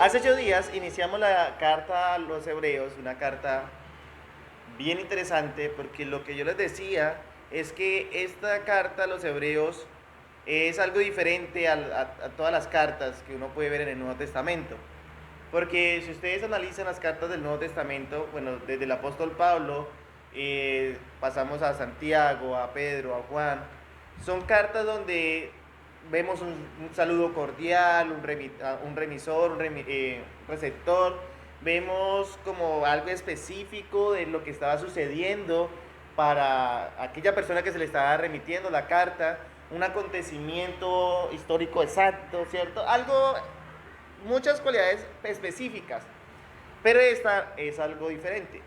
Hace 8 días iniciamos la carta a los hebreos, una carta bien interesante porque lo que yo les decía es que esta carta a los hebreos es algo diferente a todas las cartas que uno puede ver en el Nuevo Testamento. Porque si ustedes analizan las cartas del Nuevo Testamento, bueno, desde el apóstol Pablo, pasamos a Santiago, a Pedro, a Juan, son cartas donde vemos un saludo cordial, un remisor, receptor, vemos como algo específico de lo que estaba sucediendo para aquella persona que se le estaba remitiendo la carta, un acontecimiento histórico exacto, ¿cierto? Algo, muchas cualidades específicas, pero esta es algo diferente.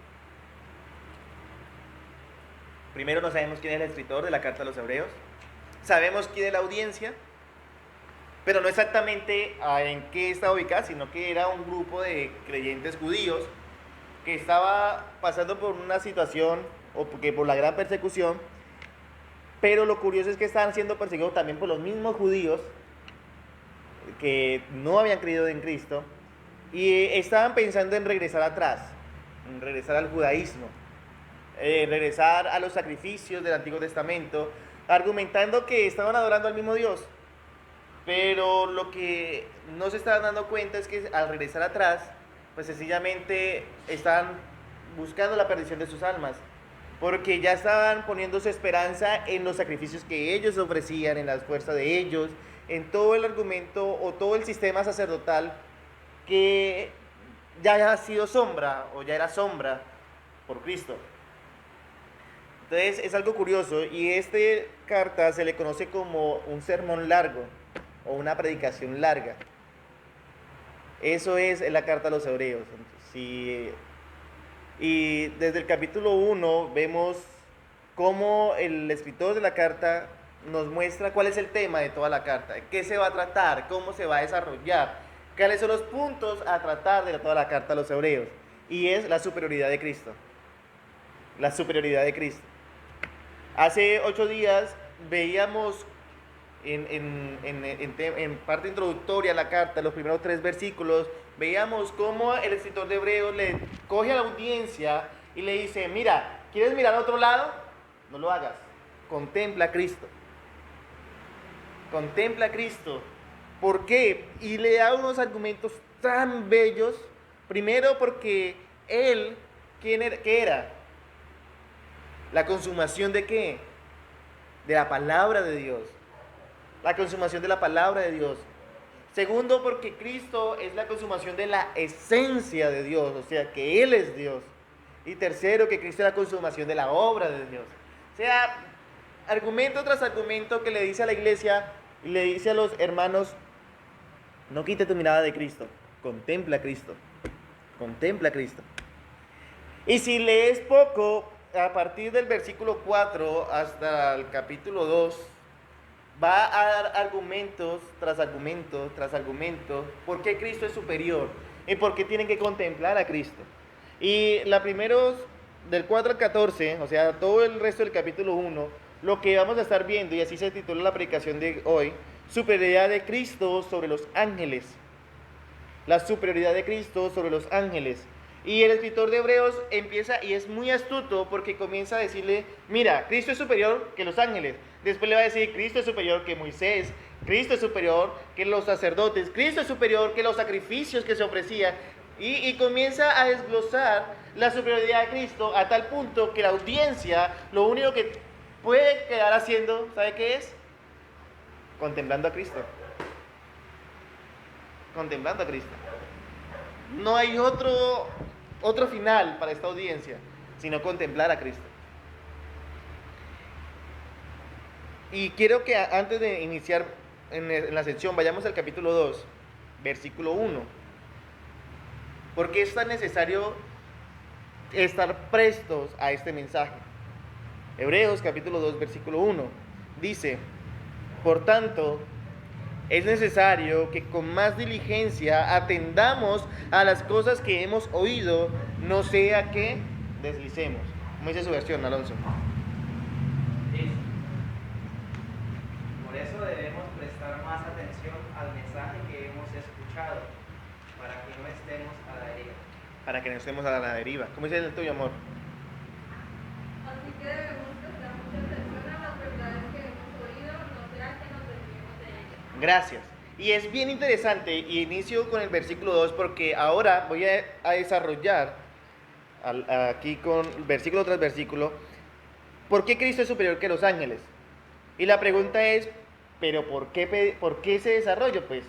Primero, no sabemos quién es el escritor de la carta a los hebreos, sabemos quién es la audiencia, pero no exactamente en qué estaba ubicada, sino que era un grupo de creyentes judíos que estaba pasando por una situación, o porque por la gran persecución, pero lo curioso es que estaban siendo perseguidos también por los mismos judíos que no habían creído en Cristo y estaban pensando en regresar atrás, en regresar al judaísmo, regresar a los sacrificios del Antiguo Testamento, argumentando que estaban adorando al mismo Dios. Pero lo que no se estaban dando cuenta es que al regresar atrás, pues sencillamente estaban buscando la perdición de sus almas, porque ya estaban poniendo su esperanza en los sacrificios que ellos ofrecían, en la fuerza de ellos, en todo el argumento o todo el sistema sacerdotal que ya ha sido sombra o ya era sombra por Cristo. Entonces es algo curioso y esta carta se le conoce como un sermón largo o una predicación larga. Eso es la carta a los hebreos. Sí, y desde el capítulo 1 vemos cómo el escritor de la carta nos muestra cuál es el tema de toda la carta, qué se va a tratar, cómo se va a desarrollar, cuáles son los puntos a tratar de toda la carta a los hebreos. Y es la superioridad de Cristo. La superioridad de Cristo. Hace 8 días veíamos en parte introductoria a la carta, los primeros 3 versículos, veíamos cómo el escritor de Hebreos le coge a la audiencia y le dice, mira, ¿quieres mirar a otro lado? No lo hagas, contempla a Cristo. Contempla a Cristo. ¿Por qué? Y le da unos argumentos tan bellos. Primero porque él, ¿qué era? La consumación de qué? De la palabra de Dios. La consumación de la palabra de Dios. Segundo, porque Cristo es la consumación de la esencia de Dios, o sea, que Él es Dios. Y tercero, que Cristo es la consumación de la obra de Dios. O sea, argumento tras argumento que le dice a la iglesia y le dice a los hermanos, no quite tu mirada de Cristo, contempla a Cristo, contempla a Cristo. Y si lees poco, a partir del versículo 4 hasta el capítulo 2, va a dar argumentos tras argumentos tras argumentos, por qué Cristo es superior y por qué tienen que contemplar a Cristo. Y la primeros, del 4 al 14, o sea, todo el resto del capítulo 1, lo que vamos a estar viendo, y así se titula la predicación de hoy, superioridad de Cristo sobre los ángeles. La superioridad de Cristo sobre los ángeles. Y el escritor de Hebreos empieza, y es muy astuto, porque comienza a decirle, mira, Cristo es superior que los ángeles. Después le va a decir, Cristo es superior que Moisés, Cristo es superior que los sacerdotes, Cristo es superior que los sacrificios que se ofrecían. Y comienza a desglosar la superioridad de Cristo a tal punto que la audiencia, lo único que puede quedar haciendo, ¿sabe qué es? Contemplando a Cristo. Contemplando a Cristo. No hay otro final para esta audiencia, sino contemplar a Cristo. Y quiero que antes de iniciar en la sección, vayamos al capítulo 2, versículo 1. Porque es tan necesario estar prestos a este mensaje. Hebreos capítulo 2, versículo 1, dice, por tanto, es necesario que con más diligencia atendamos a las cosas que hemos oído, no sea que deslicemos. ¿Cómo dice su versión, Alonso? Dice, por eso debemos prestar más atención al mensaje que hemos escuchado, para que estemos a la deriva. Para que no estemos a la deriva. ¿Cómo dice el tuyo, amor? Así que debemos prestar mucha atención a las verdades que hemos oído, no sea que nos desviemos de ellas. Gracias. Y es bien interesante, y inicio con el versículo 2, porque ahora voy a desarrollar aquí con versículo tras versículo, ¿por qué Cristo es superior que los ángeles? Y la pregunta es, ¿pero por qué ese desarrollo? Pues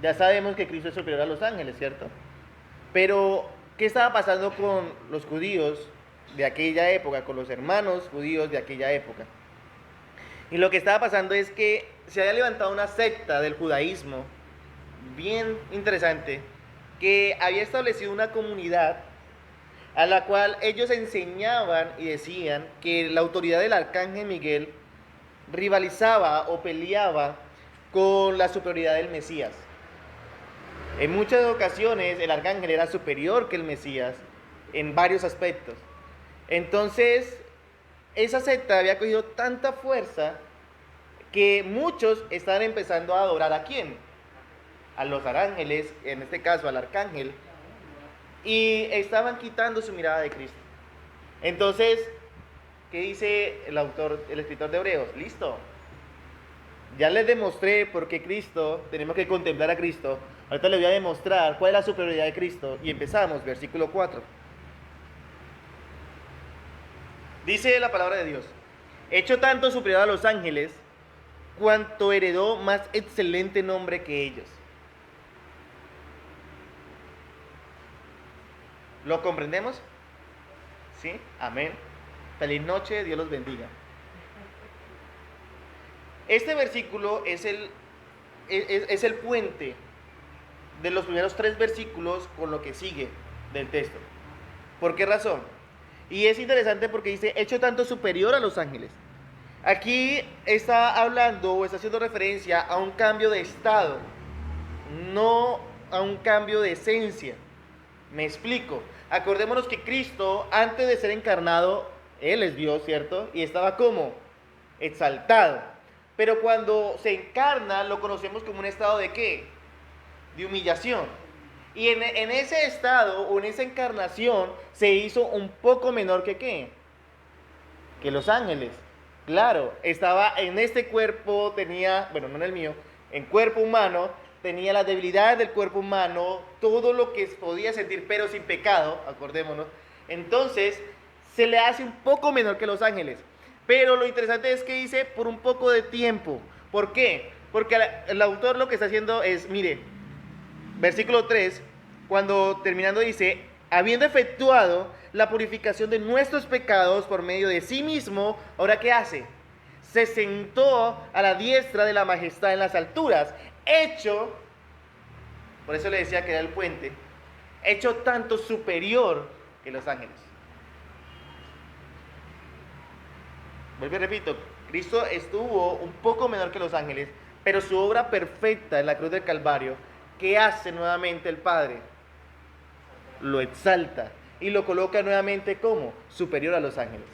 ya sabemos que Cristo es superior a los ángeles, ¿cierto? Pero, ¿qué estaba pasando con los judíos de aquella época, con los hermanos judíos de aquella época? Y lo que estaba pasando es que se había levantado una secta del judaísmo bien interesante que había establecido una comunidad a la cual ellos enseñaban y decían que la autoridad del arcángel Miguel rivalizaba o peleaba con la superioridad del Mesías. En muchas ocasiones el arcángel era superior que el Mesías en varios aspectos. Entonces, esa secta había cogido tanta fuerza que muchos estaban empezando a adorar ¿a quién? A los ángeles, en este caso al arcángel, y estaban quitando su mirada de Cristo. Entonces, ¿qué dice el escritor de Hebreos? Listo. Ya les demostré por qué Cristo, tenemos que contemplar a Cristo. Ahorita les voy a demostrar cuál es la superioridad de Cristo. Y empezamos, versículo 4. Dice la palabra de Dios: hecho tanto superior a los ángeles, cuanto heredó más excelente nombre que ellos. ¿Lo comprendemos? ¿Sí? Amén. Feliz noche, Dios los bendiga. Este versículo es el puente de los primeros 3 versículos con lo que sigue del texto. ¿Por qué razón? Y es interesante porque dice, hecho tanto superior a los ángeles. Aquí está hablando o está haciendo referencia a un cambio de estado, no a un cambio de esencia. Me explico. Acordémonos que Cristo, antes de ser encarnado, Él es Dios, ¿cierto? Y estaba como exaltado. Pero cuando se encarna, lo conocemos como un estado de ¿qué? De humillación. Y en ese estado o en esa encarnación se hizo un poco menor que ¿qué? Que los ángeles. Claro, estaba en este cuerpo, tenía, bueno, no en el mío, en cuerpo humano, tenía las debilidades del cuerpo humano, todo lo que podía sentir, pero sin pecado, acordémonos. Entonces, se le hace un poco menor que los ángeles. Pero lo interesante es que dice por un poco de tiempo. ¿Por qué? Porque el autor lo que está haciendo es, mire, versículo 3, cuando terminando dice, habiendo efectuado la purificación de nuestros pecados por medio de sí mismo, ¿ahora qué hace? Se sentó a la diestra de la majestad en las alturas, hecho, por eso le decía que era el puente, hecho tanto superior que los ángeles. Vuelvo y repito, Cristo estuvo un poco menor que los ángeles, pero su obra perfecta en la cruz del Calvario, ¿qué hace nuevamente el Padre? Lo exalta y lo coloca nuevamente como superior a los ángeles.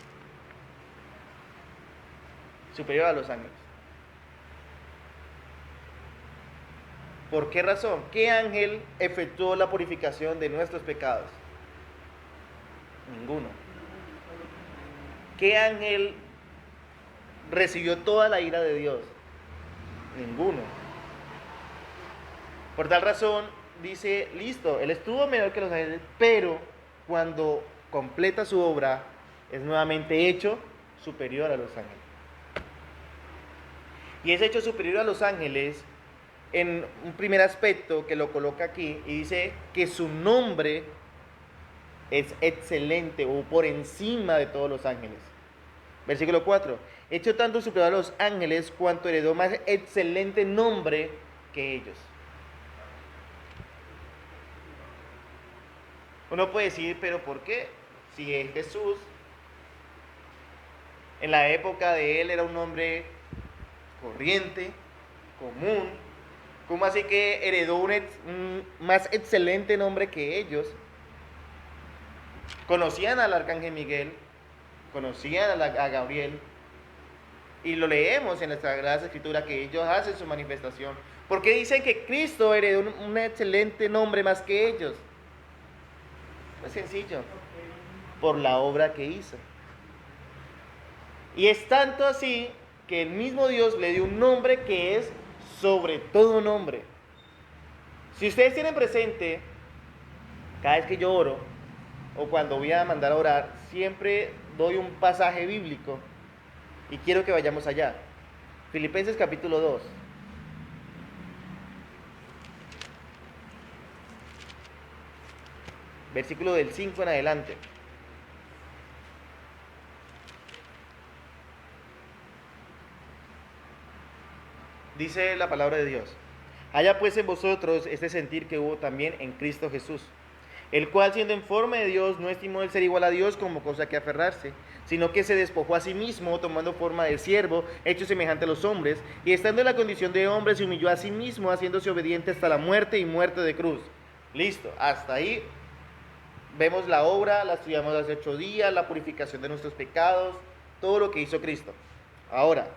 Superior a los ángeles. ¿Por qué razón? ¿Qué ángel efectuó la purificación de nuestros pecados? Ninguno. ¿Qué ángel recibió toda la ira de Dios? Ninguno. Por tal razón, dice, listo, él estuvo menor que los ángeles, pero cuando completa su obra, es nuevamente hecho superior a los ángeles. Y es hecho superior a los ángeles en un primer aspecto que lo coloca aquí, y dice que su nombre es excelente o por encima de todos los ángeles. Versículo 4. Hecho tanto superior a los ángeles cuanto heredó más excelente nombre que ellos. Uno puede decir, pero ¿por qué? Si es Jesús, en la época de él era un hombre corriente, común, ¿cómo así que heredó un más excelente nombre que ellos? Conocían al arcángel Miguel, conocían a Gabriel, y lo leemos en la Sagrada Escritura que ellos hacen su manifestación. ¿Por qué dicen que Cristo heredó un excelente nombre más que ellos? Pues sencillo, por la obra que hizo. Y es tanto así que el mismo Dios le dio un nombre que es sobre todo nombre. Si ustedes tienen presente, cada vez que yo oro, o cuando voy a mandar a orar, siempre doy un pasaje bíblico y quiero que vayamos allá. Filipenses capítulo 2. Versículo del 5 en adelante. Dice la palabra de Dios: haya pues en vosotros este sentir que hubo también en Cristo Jesús, el cual siendo en forma de Dios no estimó el ser igual a Dios como cosa que aferrarse, sino que se despojó a sí mismo, tomando forma de siervo, hecho semejante a los hombres, y estando en la condición de hombre se humilló a sí mismo, haciéndose obediente hasta la muerte y muerte de cruz. Listo, hasta ahí vemos la obra, la estudiamos hace 8 días, la purificación de nuestros pecados, todo lo que hizo Cristo. Ahora,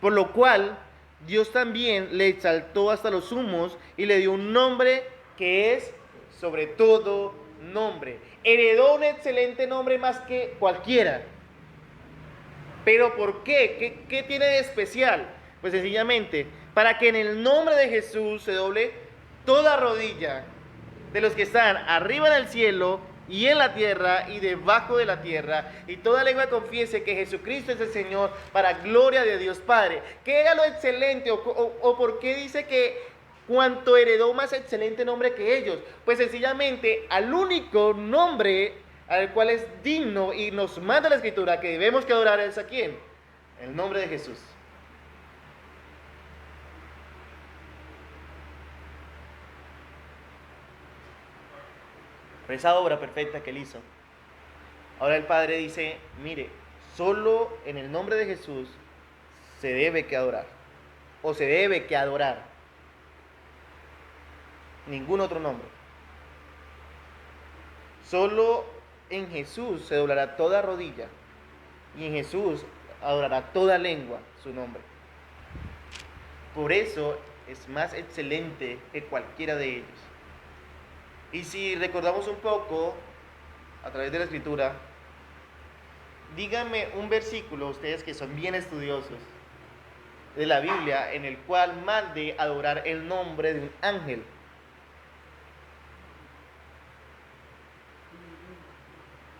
por lo cual Dios también le exaltó hasta los sumos y le dio un nombre que es sobre todo nombre. Heredó un excelente nombre más que cualquiera. ¿Pero por qué? ¿Qué tiene de especial? Pues sencillamente, para que en el nombre de Jesús se doble toda rodilla de los que están arriba en el cielo y en la tierra y debajo de la tierra, y toda lengua confiese que Jesucristo es el Señor, para gloria de Dios Padre. ¿Qué era lo excelente o por qué dice que cuanto heredó más excelente nombre que ellos? Pues sencillamente al único nombre al cual es digno y nos manda la Escritura que debemos que adorar es ¿a quién? El nombre de Jesús. Por esa obra perfecta que él hizo. Ahora el Padre dice, mire, solo en el nombre de Jesús se debe que adorar. O se debe que adorar. Ningún otro nombre. Solo en Jesús se doblará toda rodilla. Y en Jesús adorará toda lengua su nombre. Por eso es más excelente que cualquiera de ellos. Y si recordamos un poco, a través de la Escritura, díganme un versículo, ustedes que son bien estudiosos de la Biblia, en el cual mande adorar el nombre de un ángel.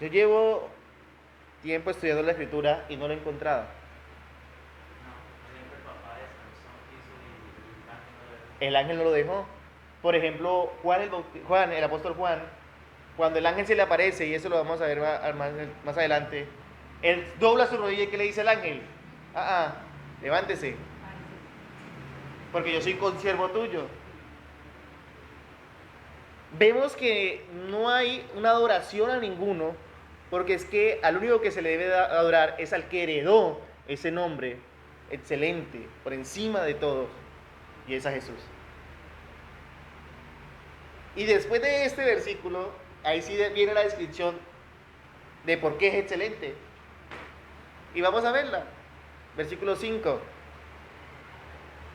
Yo llevo tiempo estudiando la Escritura y no lo he encontrado. El ángel no lo dejó. Por ejemplo, Juan, el apóstol Juan, cuando el ángel se le aparece, y eso lo vamos a ver más adelante, él dobla su rodilla y ¿qué le dice el ángel? Levántese, porque yo soy consiervo tuyo. Vemos que no hay una adoración a ninguno, porque es que al único que se le debe adorar es al que heredó ese nombre excelente, por encima de todos, y es a Jesús. Y después de este versículo, ahí sí viene la descripción de por qué es excelente. Y vamos a verla. Versículo 5.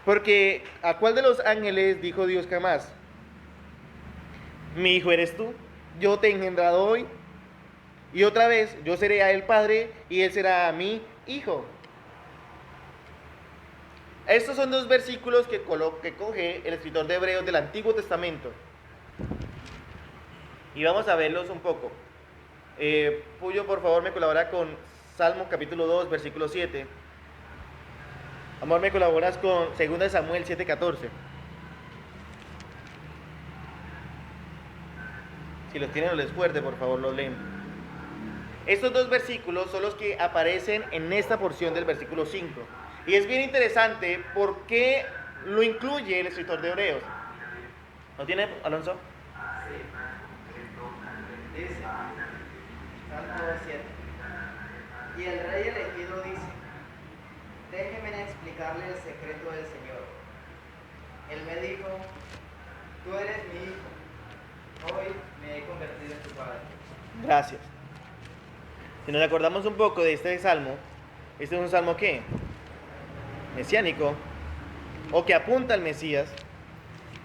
Porque ¿a cuál de los ángeles dijo Dios jamás? Mi hijo eres tú, yo te he engendrado hoy. Y otra vez, yo seré a él padre y él será a mí hijo. Estos son 2 versículos que coge el escritor de Hebreos del Antiguo Testamento. Y vamos a verlos un poco. Puyo, por favor, me colabora con Salmo capítulo 2, versículo 7. Amor, me colaboras con 2 Samuel 7:14. Si los tienen o les fuerte, por favor, los leen. Estos 2 versículos son los que aparecen en esta porción del versículo 5. Y es bien interesante porque lo incluye el escritor de Hebreos. ¿No tiene, Alonso? Dice, Salmo 7. Y el rey elegido dice, déjeme explicarle el secreto del Señor. Él me dijo, tú eres mi hijo, hoy me he convertido en tu padre. Gracias. Si nos acordamos un poco de este salmo, este es un salmo ¿qué? Mesiánico, o que apunta al Mesías.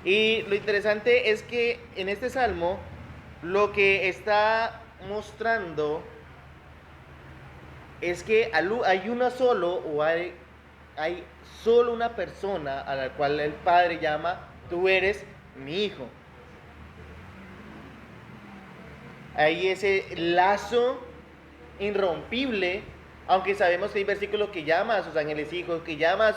Y lo interesante es que en este salmo lo que está mostrando es que hay una solo o hay solo una persona a la cual el Padre llama, tú eres mi hijo. Hay ese lazo irrompible, aunque sabemos que hay versículos que llama a sus ángeles hijos, que llama a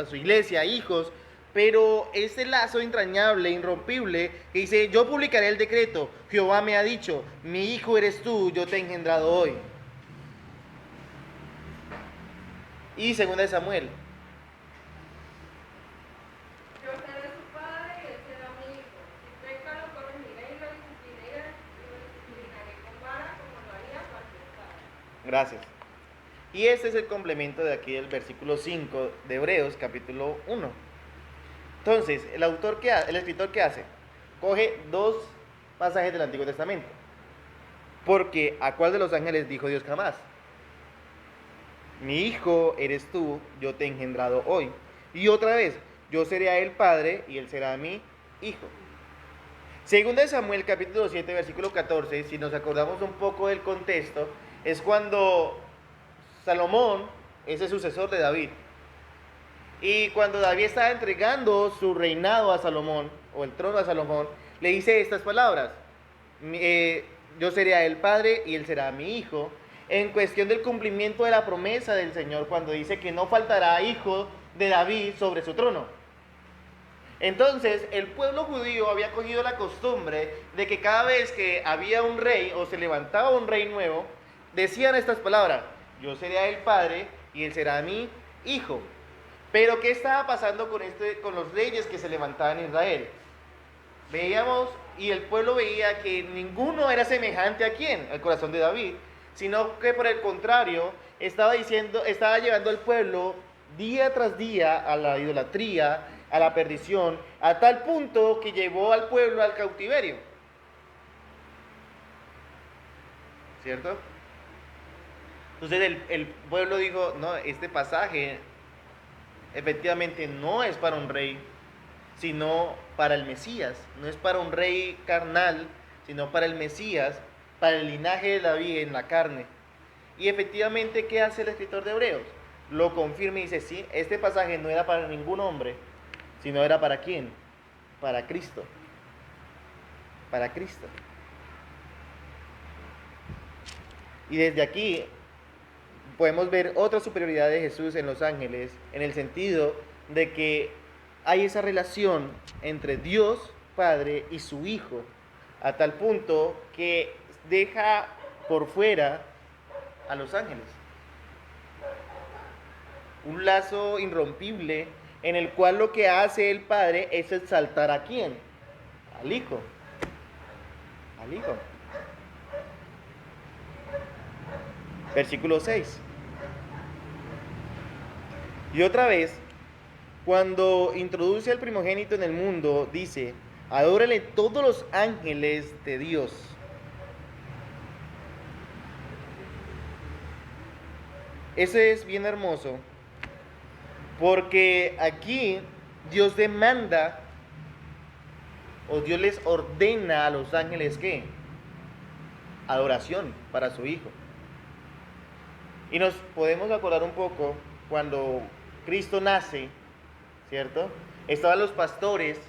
su iglesia hijos, pero ese lazo entrañable, irrompible, que dice, yo publicaré el decreto, Jehová me ha dicho, mi hijo eres tú, yo te he engendrado hoy. Y segunda de Samuel. Yo seré su padre y él será mi hijo. Si peca, lo corregiré y lo disciplinaré con vara como lo haría cualquier padre. Gracias. Y este es el complemento de aquí del versículo 5 de Hebreos, capítulo 1. Entonces, el escritor, ¿qué hace? Coge dos pasajes del Antiguo Testamento. Porque, ¿a cuál de los ángeles dijo Dios jamás? Mi hijo eres tú, yo te he engendrado hoy. Y otra vez, yo seré a él padre y él será a mi hijo. Segunda de Samuel, capítulo 7, versículo 14, si nos acordamos un poco del contexto, es cuando Salomón es el sucesor de David. Y cuando David estaba entregando su reinado a Salomón, o el trono a Salomón, le dice estas palabras: yo seré a él padre y él será mi hijo, en cuestión del cumplimiento de la promesa del Señor, cuando dice que no faltará hijo de David sobre su trono. Entonces, el pueblo judío había cogido la costumbre de que cada vez que había un rey o se levantaba un rey nuevo, decían estas palabras: yo seré a él padre y él será mi hijo. Pero ¿qué estaba pasando con los reyes que se levantaban en Israel? Veíamos, y el pueblo veía que ninguno era semejante a quién, al corazón de David, sino que por el contrario estaba llevando al pueblo día tras día a la idolatría, a la perdición, a tal punto que llevó al pueblo al cautiverio. ¿Cierto? Entonces el pueblo dijo, no, este pasaje efectivamente no es para un rey, sino para el Mesías. No es para un rey carnal, sino para el Mesías, para el linaje de David en la carne. Y efectivamente, ¿qué hace el escritor de Hebreos? Lo confirma y dice, sí, este pasaje no era para ningún hombre, sino era para ¿quién? Para Cristo. Para Cristo. Y desde aquí podemos ver otra superioridad de Jesús en los ángeles, en el sentido de que hay esa relación entre Dios Padre y su Hijo, a tal punto que deja por fuera a los ángeles. Un lazo irrompible en el cual lo que hace el Padre es exaltar ¿a quién? Al Hijo. Al Hijo. Versículo 6. Y otra vez, cuando introduce al primogénito en el mundo, dice, adórenle todos los ángeles de Dios. Eso es bien hermoso, porque aquí Dios demanda, o Dios les ordena a los ángeles, ¿qué? Adoración para su Hijo. Y nos podemos acordar un poco cuando Cristo nace, ¿cierto? Estaban los pastores,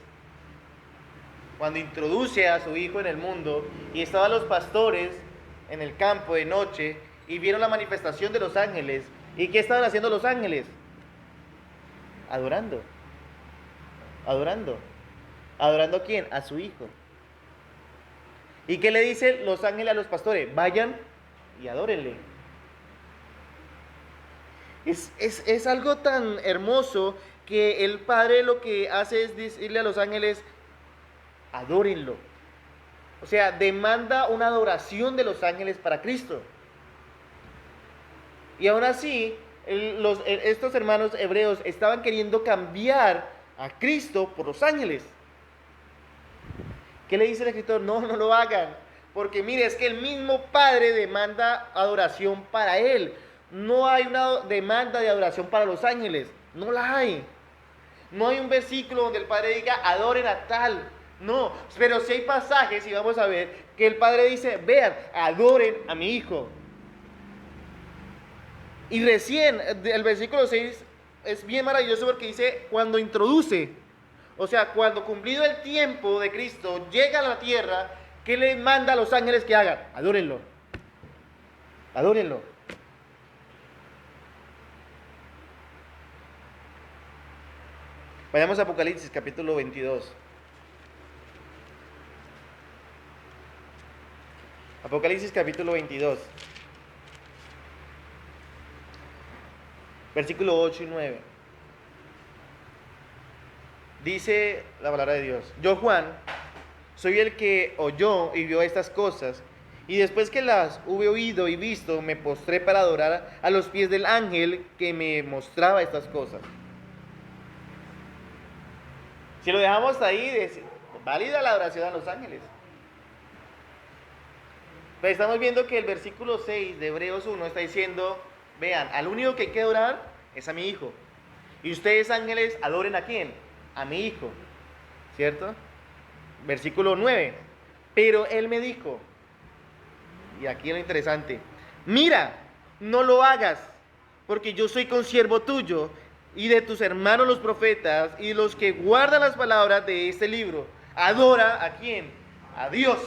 cuando introduce a su Hijo en el mundo, y estaban los pastores en el campo de noche, y vieron la manifestación de los ángeles. ¿Y qué estaban haciendo los ángeles? Adorando. Adorando. ¿Adorando a quién? A su Hijo. ¿Y qué le dicen los ángeles a los pastores? Vayan y adórenle. Es algo tan hermoso que el Padre lo que hace es decirle a los ángeles, adórenlo. O sea, demanda una adoración de los ángeles para Cristo. Y aún así, estos hermanos hebreos estaban queriendo cambiar a Cristo por los ángeles. ¿Qué le dice el escritor? No, no lo hagan. Porque mire, es que el mismo Padre demanda adoración para Él. No hay una demanda de adoración para los ángeles. No la hay. No hay un versículo donde el Padre diga, adoren a tal. No, pero sí hay pasajes, y vamos a ver, que el Padre dice, vean, adoren a mi Hijo. Y recién, el versículo 6 es bien maravilloso porque dice, cuando introduce, o sea, cuando cumplido el tiempo de Cristo, llega a la tierra, ¿qué le manda a los ángeles que hagan? Adórenlo. Adórenlo. Vayamos a Apocalipsis capítulo 22. Apocalipsis capítulo 22. Versículo 8 y 9. Dice la palabra de Dios: Yo, Juan, soy el que oyó y vio estas cosas, y después que las hube oído y visto, me postré para adorar a los pies del ángel que me mostraba estas cosas. Si lo dejamos ahí, es válida la adoración a los ángeles. Pero estamos viendo que el versículo 6 de Hebreos 1 está diciendo, vean, al único que hay que adorar es a mi Hijo. Y ustedes, ángeles, adoren ¿a quién? A mi Hijo. ¿Cierto? Versículo 9. Pero él me dijo, y aquí lo interesante, mira, no lo hagas, porque yo soy consiervo tuyo y de tus hermanos los profetas y los que guardan las palabras de este libro. Adora ¿a quién? A Dios.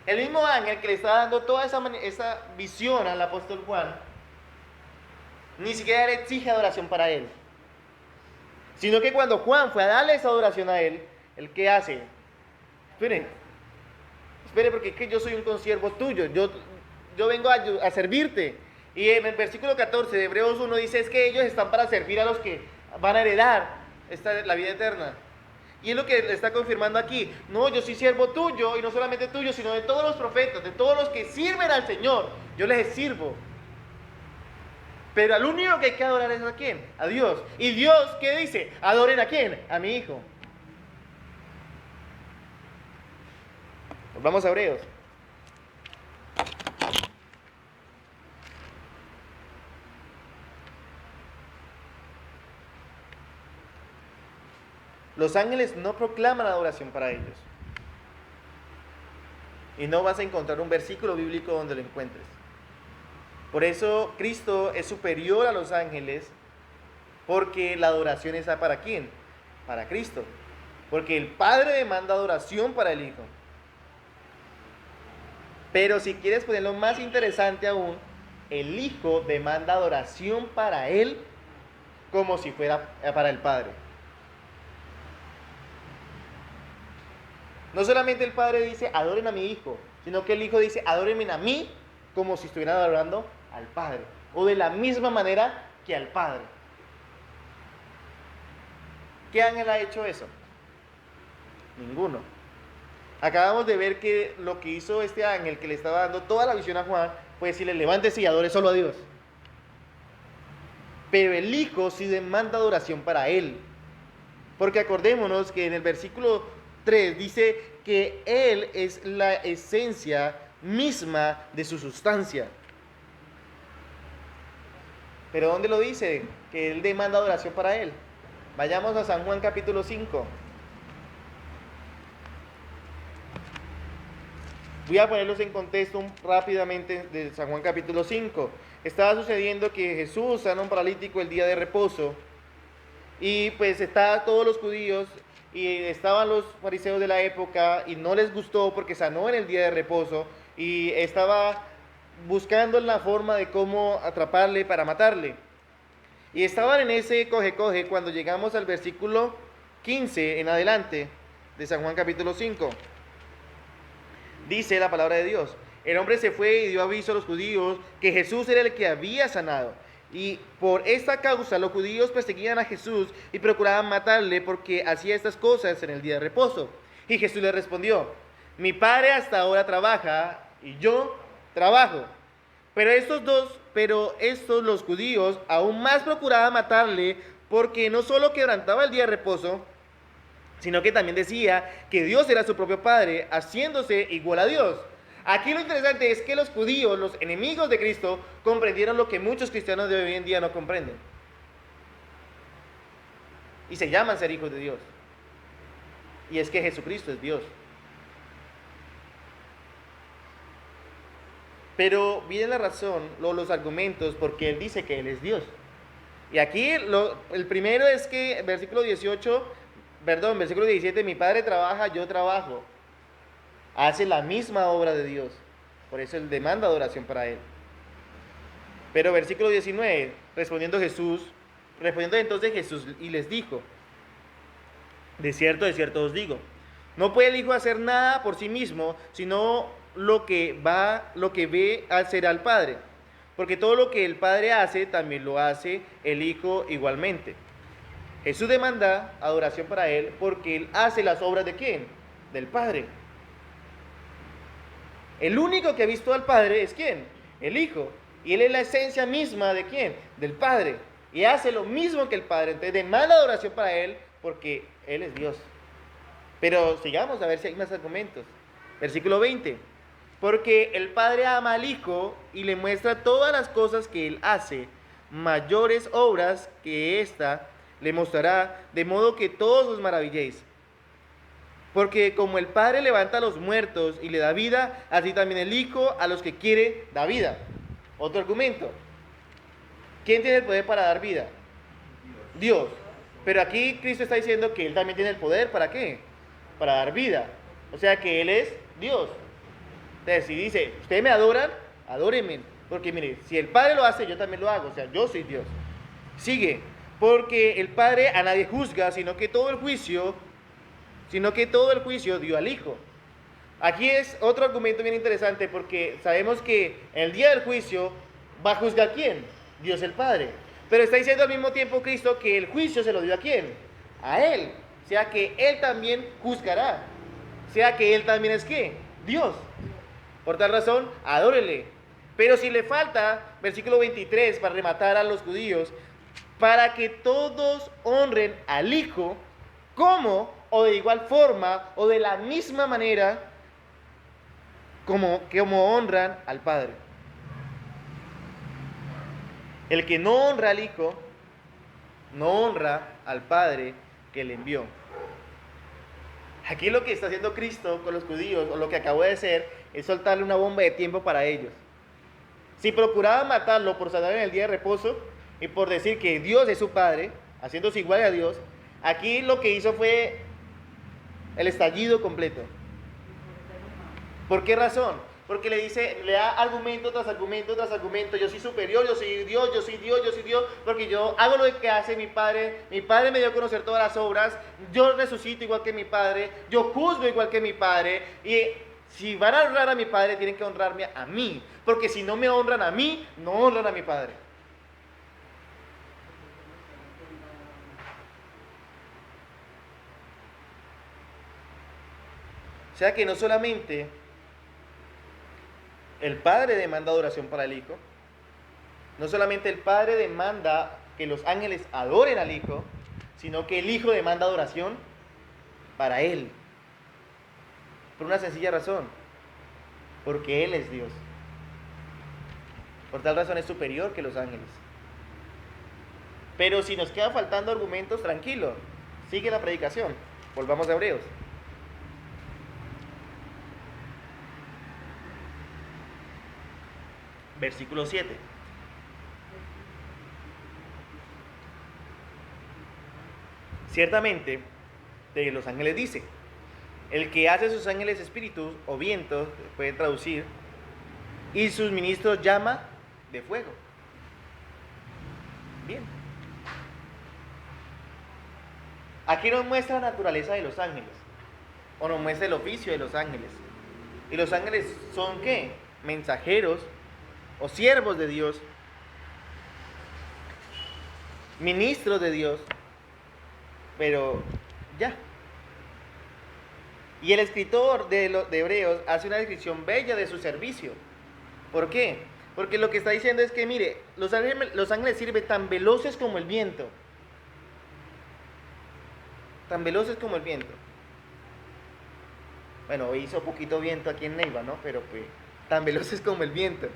El mismo ángel que le está dando toda esa visión al apóstol Juan, ni siquiera le exige adoración para él. Sino que cuando Juan fue a darle esa adoración a él, ¿el qué hace? Espere porque es que yo soy un consiervo tuyo, yo vengo a servirte. Y en el versículo 14 de Hebreos 1 dice, es que ellos están para servir a los que van a heredar la vida eterna. Y es lo que le está confirmando aquí. No, yo soy siervo tuyo, y no solamente tuyo, sino de todos los profetas, de todos los que sirven al Señor. Yo les sirvo. Pero al único que hay que adorar es ¿a quién? A Dios. ¿Y Dios qué dice? Adoren ¿a quién? A mi Hijo. Vamos a Hebreos. Los ángeles no proclaman adoración para ellos. Y no vas a encontrar un versículo bíblico donde lo encuentres. Por eso Cristo es superior a los ángeles, porque la adoración está ¿para quién? Para Cristo. Porque el Padre demanda adoración para el Hijo. Pero si quieres ponerlo más interesante aún, el Hijo demanda adoración para Él como si fuera para el Padre. No solamente el Padre dice, adoren a mi Hijo, sino que el Hijo dice, adórenme a mí, como si estuvieran adorando al Padre, o de la misma manera que al Padre. ¿Qué ángel ha hecho eso? Ninguno. Acabamos de ver que lo que hizo este ángel que le estaba dando toda la visión a Juan fue decirle, levántese y adore solo a Dios. Pero el Hijo sí demanda adoración para Él. Porque acordémonos que en el versículo 3 dice que Él es la esencia misma de su sustancia. ¿Pero dónde lo dice? Que Él demanda adoración para Él. Vayamos a San Juan capítulo 5. Voy a ponerlos en contexto rápidamente de San Juan capítulo 5. Estaba sucediendo que Jesús sana a un paralítico el día de reposo. Y pues estaban todos los judíos y estaban los fariseos de la época y no les gustó porque sanó en el día de reposo y estaba buscando la forma de cómo atraparle para matarle. Y estaban en ese coge-coge cuando llegamos al versículo 15 en adelante de San Juan capítulo 5. Dice la palabra de Dios, el hombre se fue y dio aviso a los judíos que Jesús era el que había sanado. Y por esta causa los judíos perseguían a Jesús y procuraban matarle porque hacía estas cosas en el día de reposo. Y Jesús le respondió, mi Padre hasta ahora trabaja y yo trabajo. Pero estos los judíos aún más procuraban matarle porque no solo quebrantaba el día de reposo, sino que también decía que Dios era su propio Padre, haciéndose igual a Dios. Aquí lo interesante es que los judíos, los enemigos de Cristo, comprendieron lo que muchos cristianos de hoy en día no comprenden. y se llaman ser hijos de Dios. Y es que Jesucristo es Dios. Pero viene la razón, los argumentos, porque Él dice que Él es Dios. Y aquí el primero es que, versículo 17, mi Padre trabaja, yo trabajo. Hace la misma obra de Dios. Por eso Él demanda adoración para Él. Pero versículo 19, respondiendo entonces Jesús y les dijo, de cierto os digo, no puede el Hijo hacer nada por sí mismo, sino lo que ve hacer al Padre. Porque todo lo que el Padre hace, también lo hace el Hijo igualmente. Jesús demanda adoración para Él porque Él hace las obras ¿de quién? Del Padre. El único que ha visto al Padre es ¿quién? El Hijo. Y Él es la esencia misma ¿de quién? Del Padre. Y hace lo mismo que el Padre. Entonces demanda adoración para Él porque Él es Dios. Pero sigamos a ver si hay más argumentos. Versículo 20. Porque el Padre ama al Hijo y le muestra todas las cosas que Él hace, mayores obras que ésta le mostrará, de modo que todos os maravilléis. Porque como el Padre levanta a los muertos y le da vida, así también el Hijo a los que quiere da vida. Otro argumento. ¿Quién tiene el poder para dar vida? Dios. Pero aquí Cristo está diciendo que Él también tiene el poder, ¿para qué? Para dar vida. O sea que Él es Dios. Entonces, si dice, ustedes me adoran, adórenme. Porque mire, si el Padre lo hace, yo también lo hago. O sea, yo soy Dios. Sigue. Porque el Padre a nadie juzga, sino que todo el juicio dio al Hijo. Aquí es otro argumento bien interesante, porque sabemos que en el día del juicio va a juzgar ¿quién? Dios el Padre. Pero está diciendo al mismo tiempo Cristo que el juicio se lo dio ¿a quién? A Él. O sea que Él también juzgará. O sea que Él también es ¿qué? Dios. Por tal razón, adórele. Pero si le falta, versículo 23, para rematar a los judíos, para que todos honren al Hijo, como, o de igual forma, o de la misma manera, como honran al Padre. El que no honra al Hijo, no honra al Padre que le envió. Aquí lo que está haciendo Cristo con los judíos, o lo que acabó de hacer, es soltarle una bomba de tiempo para ellos. Si procuraban matarlo por sanar en el día de reposo y por decir que Dios es su Padre, haciéndose igual a Dios, aquí lo que hizo fue el estallido completo. ¿Por qué razón? Porque le da argumento tras argumento tras argumento. Yo soy superior, yo soy Dios, yo soy Dios, yo soy Dios, porque yo hago lo que hace mi Padre me dio a conocer todas las obras, yo resucito igual que mi Padre, yo juzgo igual que mi Padre, y si van a honrar a mi Padre, tienen que honrarme a mí, porque si no me honran a mí, no honran a mi Padre. O sea que no solamente el Padre demanda adoración para el Hijo, no solamente el Padre demanda que los ángeles adoren al Hijo, sino que el Hijo demanda adoración para Él. Por una sencilla razón, porque Él es Dios. Por tal razón es superior que los ángeles. Pero si nos queda faltando argumentos, tranquilo, sigue la predicación. Volvamos a Hebreos. Versículo 7. Ciertamente, de los ángeles dice, el que hace sus ángeles espíritus o vientos, puede traducir, y sus ministros llama de fuego. Bien. Aquí nos muestra la naturaleza de los ángeles, o nos muestra el oficio de los ángeles. Y los ángeles son ¿qué? Mensajeros o siervos de Dios, ministros de Dios, pero ya. Y el escritor de Hebreos hace una descripción bella de su servicio. ¿Por qué? Porque lo que está diciendo es que, mire, los ángeles sirven tan veloces como el viento. Tan veloces como el viento. Bueno, hoy hizo poquito viento aquí en Neiva, ¿no? Pero pues, tan veloces como el viento.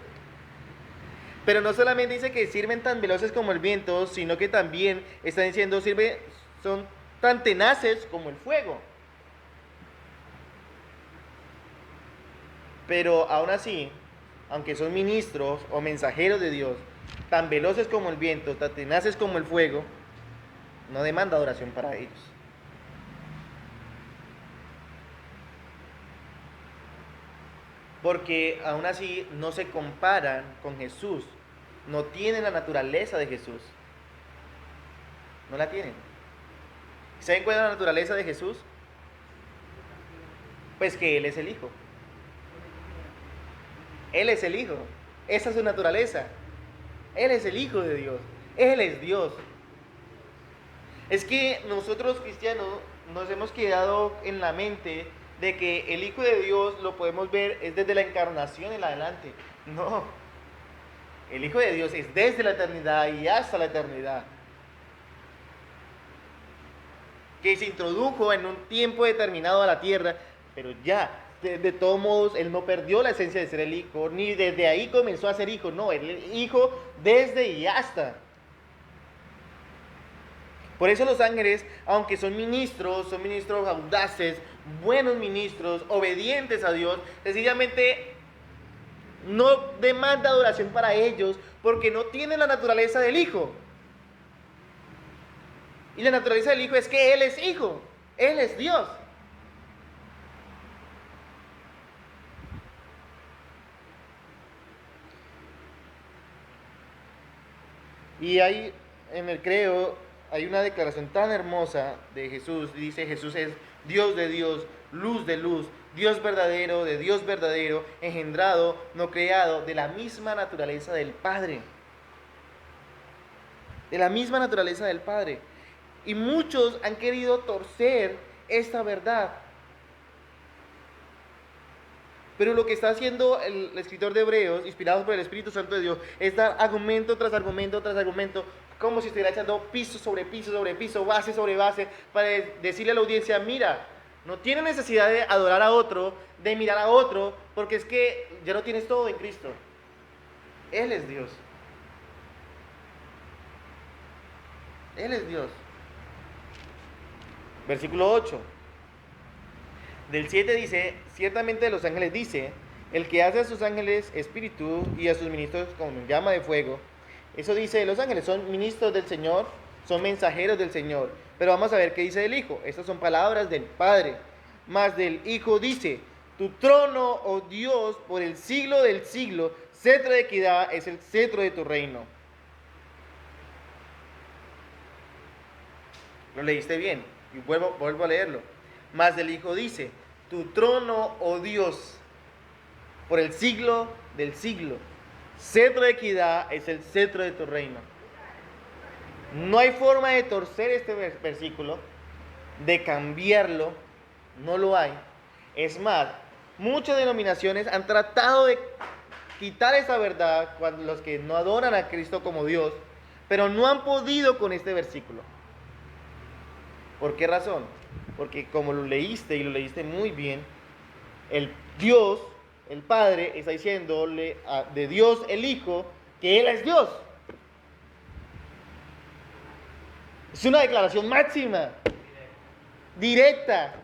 Pero no solamente dice que sirven tan veloces como el viento, sino que también está diciendo son tan tenaces como el fuego. Pero aún así, aunque son ministros o mensajeros de Dios, tan veloces como el viento, tan tenaces como el fuego, no demanda adoración para ellos. Porque aún así no se comparan con Jesús, no tienen la naturaleza de Jesús. No la tienen. ¿Saben cuál es la naturaleza de Jesús? Pues que Él es el Hijo. Él es el Hijo. Esa es su naturaleza. Él es el Hijo de Dios. Él es Dios. Es que nosotros cristianos nos hemos quedado en la mente de que el Hijo de Dios lo podemos ver es desde la encarnación en adelante. No. El Hijo de Dios es desde la eternidad y hasta la eternidad. Que se introdujo en un tiempo determinado a la tierra, pero ya, de todos modos, Él no perdió la esencia de ser el Hijo, ni desde ahí comenzó a ser Hijo, no, Él es Hijo desde y hasta. Por eso los ángeles, aunque son ministros audaces, buenos ministros, obedientes a Dios, sencillamente no demanda adoración para ellos, porque no tienen la naturaleza del Hijo. Y la naturaleza del Hijo es que Él es Hijo, Él es Dios. Y hay en el credo, hay una declaración tan hermosa de Jesús. Dice: Jesús es Dios de Dios, luz de luz, Dios verdadero de Dios verdadero, engendrado, no creado, de la misma naturaleza del Padre. De la misma naturaleza del Padre. Y muchos han querido torcer esta verdad. Pero lo que está haciendo el escritor de Hebreos, inspirado por el Espíritu Santo de Dios, es dar argumento tras argumento tras argumento, como si estuviera echando piso sobre piso sobre piso, base sobre base, para decirle a la audiencia: mira, no tienes necesidad de adorar a otro, de mirar a otro, porque es que ya lo tienes todo en Cristo. Él es Dios. Él es Dios. Versículo 8. Del 7 dice: ciertamente de los ángeles dice, el que hace a sus ángeles espíritu y a sus ministros como llama de fuego. Eso dice, los ángeles son ministros del Señor, son mensajeros del Señor. Pero vamos a ver qué dice del Hijo. Estas son palabras del Padre. Más del Hijo dice: tu trono, oh Dios, por el siglo del siglo, cetro de equidad es el cetro de tu reino. ¿Lo leíste bien? Y vuelvo a leerlo. Más del Hijo dice: tu trono, oh Dios, por el siglo del siglo, cetro de equidad es el cetro de tu reino. No hay forma de torcer este versículo, de cambiarlo, no lo hay. Es más, muchas denominaciones han tratado de quitar esa verdad cuando los que no adoran a Cristo como Dios, pero no han podido con este versículo. ¿Por qué razón? Porque como lo leíste y lo leíste muy bien, el Dios, el Padre, está diciéndole de Dios el Hijo que Él es Dios. Es una declaración máxima, directa.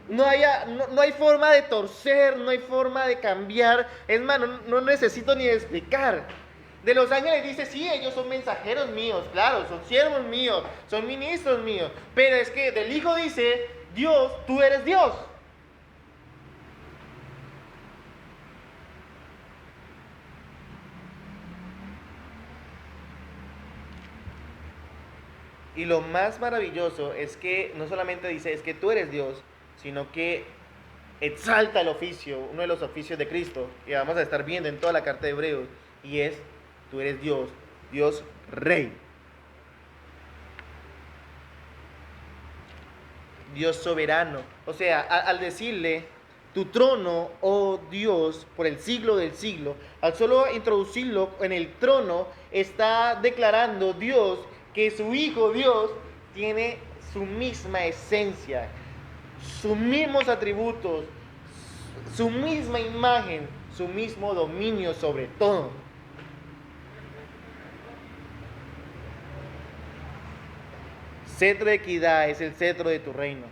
No hay forma de torcer, no hay forma de cambiar. Es más, no necesito ni explicar. De los ángeles dice: sí, ellos son mensajeros míos, claro, son siervos míos, son ministros míos. Pero es que del Hijo dice: Dios, tú eres Dios. Y lo más maravilloso es que no solamente dice es que tú eres Dios, sino que exalta el oficio, uno de los oficios de Cristo, que vamos a estar viendo en toda la carta de Hebreos, y es: tú eres Dios, Dios Rey. Dios soberano. O sea, al decirle tu trono, oh Dios, por el siglo del siglo, al solo introducirlo en el trono, está declarando Dios que su Hijo Dios tiene su misma esencia, sus mismos atributos, su misma imagen, su mismo dominio sobre todo. cetro de equidad es el cetro de tu reino.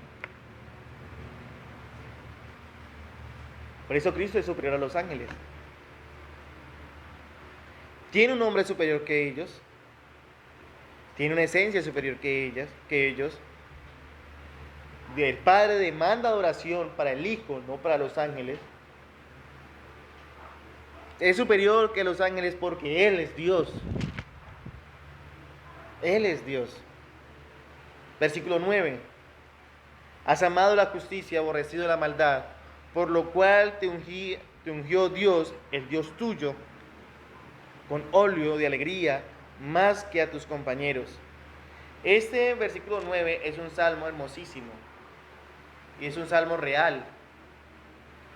Por eso Cristo es superior a los ángeles. Tiene un nombre superior que ellos. Tiene una esencia superior que ellos. El Padre demanda adoración para el Hijo, no para los ángeles. Es superior que los ángeles porque Él es Dios. Él es Dios. Versículo 9. Has amado la justicia, aborrecido la maldad, por lo cual te ungió Dios, el Dios tuyo, con óleo de alegría, más que a tus compañeros. Este versículo 9 es un salmo hermosísimo. Y es un salmo real.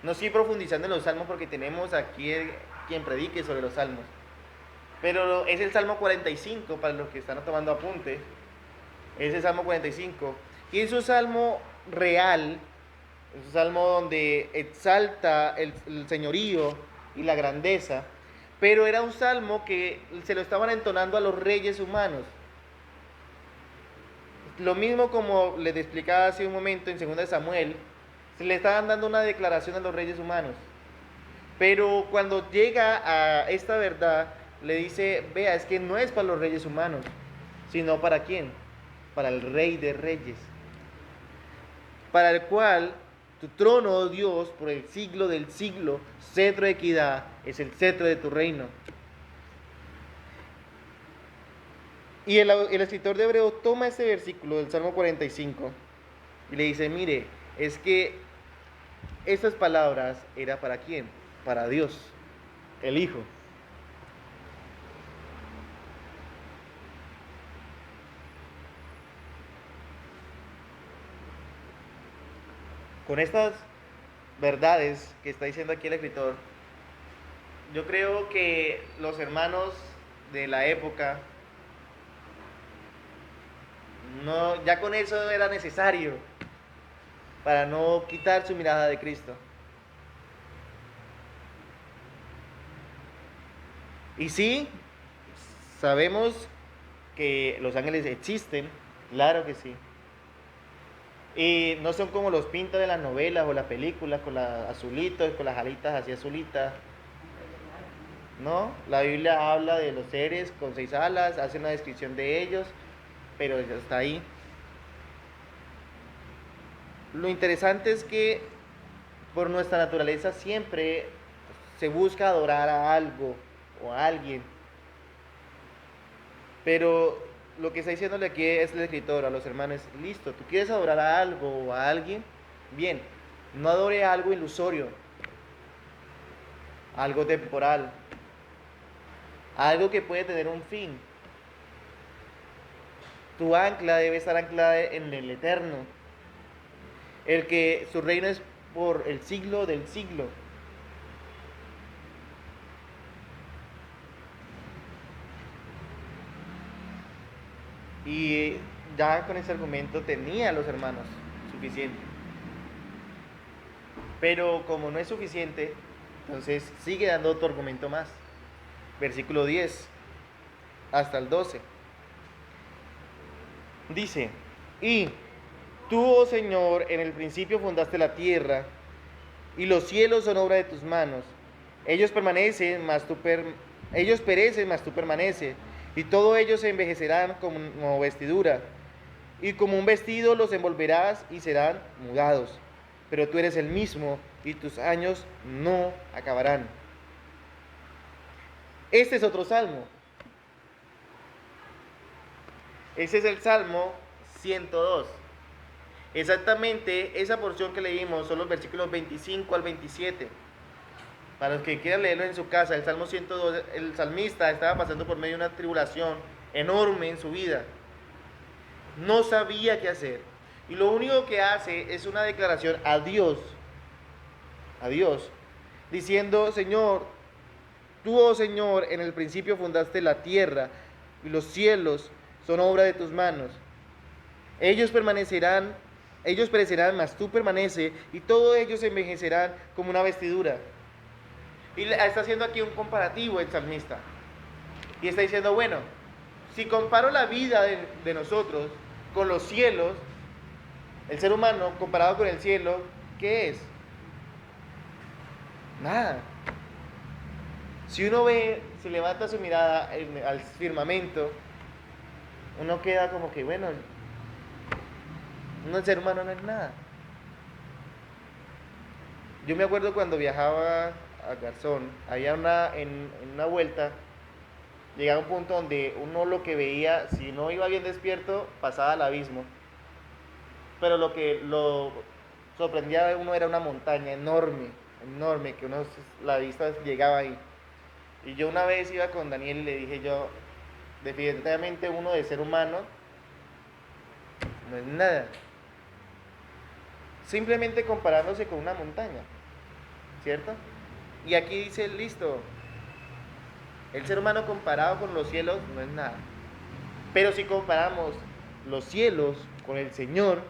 No estoy profundizando en los salmos porque tenemos aquí quien predique sobre los salmos. Pero es el Salmo 45, para los que están tomando apuntes. Es el Salmo 45. Y es un salmo real. Es un salmo donde exalta el señorío y la grandeza. Pero era un salmo que se lo estaban entonando a los reyes humanos. Lo mismo como les explicaba hace un momento en 2 Samuel, se le estaban dando una declaración a los reyes humanos. Pero cuando llega a esta verdad, le dice, vea, es que no es para los reyes humanos, sino para ¿quién? Para el Rey de Reyes. Para el cual tu trono, oh Dios, por el siglo del siglo, cetro de equidad, es el cetro de tu reino. Y el escritor de Hebreo toma ese versículo del Salmo 45 y le dice, mire, es que estas palabras era para quién, para Dios, el Hijo. Con estas verdades que está diciendo aquí el escritor, yo creo que los hermanos de la época, no, ya con eso era necesario para no quitar su mirada de Cristo. Y sí, sabemos que los ángeles existen, claro que sí. Y no son como los pintan en las novelas o las películas, con las azulitos, con las alitas así azulitas. No, la Biblia habla de los seres con 6 alas, hace una descripción de ellos, pero hasta ahí. Lo interesante es que por nuestra naturaleza siempre se busca adorar a algo o a alguien. Pero lo que está diciéndole aquí es el escritor a los hermanos, listo, tú quieres adorar a algo o a alguien, bien, no adore a algo ilusorio, algo temporal, algo que puede tener un fin. Tu ancla debe estar anclada en el eterno, el que su reino es por el siglo del siglo. Y ya con ese argumento tenía a los hermanos suficiente. Pero como no es suficiente, entonces sigue dando otro argumento más. Versículo 10 hasta el 12. Dice, y tú, oh Señor, en el principio fundaste la tierra, y los cielos son obra de tus manos. Ellos perecen, mas tú permaneces, y todos ellos se envejecerán como vestidura, y como un vestido los envolverás y serán mudados. Pero tú eres el mismo, y tus años no acabarán. Este es otro salmo. Ese es el Salmo 102. Exactamente esa porción que leímos son los versículos 25 al 27. Para los que quieran leerlo en su casa, el Salmo 102, el salmista estaba pasando por medio de una tribulación enorme en su vida. No sabía qué hacer. Y lo único que hace es una declaración a Dios, diciendo, Señor, tú, oh Señor, en el principio fundaste la tierra y los cielos son obra de tus manos. Ellos perecerán, mas tú permaneces, y todos ellos envejecerán como una vestidura. Y está haciendo aquí un comparativo el salmista. Y está diciendo, bueno, si comparo la vida de nosotros, con los cielos, el ser humano comparado con el cielo, ¿qué es? Nada. Si uno ve, se levanta su mirada al firmamento, uno queda como que, bueno, el ser humano no es nada. Yo me acuerdo cuando viajaba a Garzón, había en una vuelta, llegaba un punto donde uno lo que veía, si no iba bien despierto, pasaba al abismo. Pero lo que lo sorprendía a uno era una montaña enorme, enorme, que uno, la vista llegaba ahí. Y yo una vez iba con Daniel y le dije yo, definitivamente uno de ser humano no es nada. Simplemente comparándose con una montaña, ¿cierto? Y aquí dice, listo, el ser humano comparado con los cielos no es nada. Pero si comparamos los cielos con el Señor,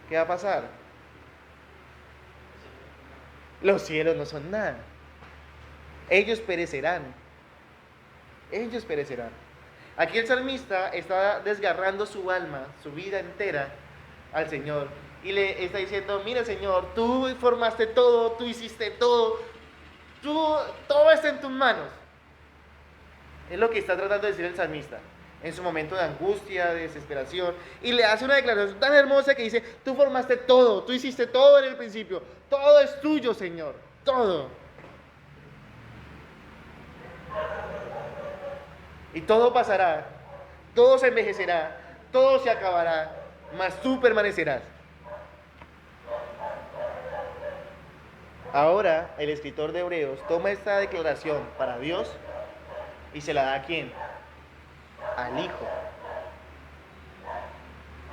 ¿qué va a pasar? Los cielos no son nada. Ellos perecerán. Ellos perecerán. Aquí el salmista está desgarrando su alma, su vida entera al Señor. Y le está diciendo, mira Señor, tú formaste todo, tú hiciste todo, todo está en tus manos. Es lo que está tratando de decir el salmista en su momento de angustia, de desesperación. Y le hace una declaración tan hermosa que dice, tú formaste todo, tú hiciste todo en el principio, todo es tuyo Señor, todo. Y todo pasará, todo se envejecerá, todo se acabará, mas tú permanecerás. Ahora el escritor de Hebreos toma esta declaración para Dios y se la da ¿a quién? Al Hijo.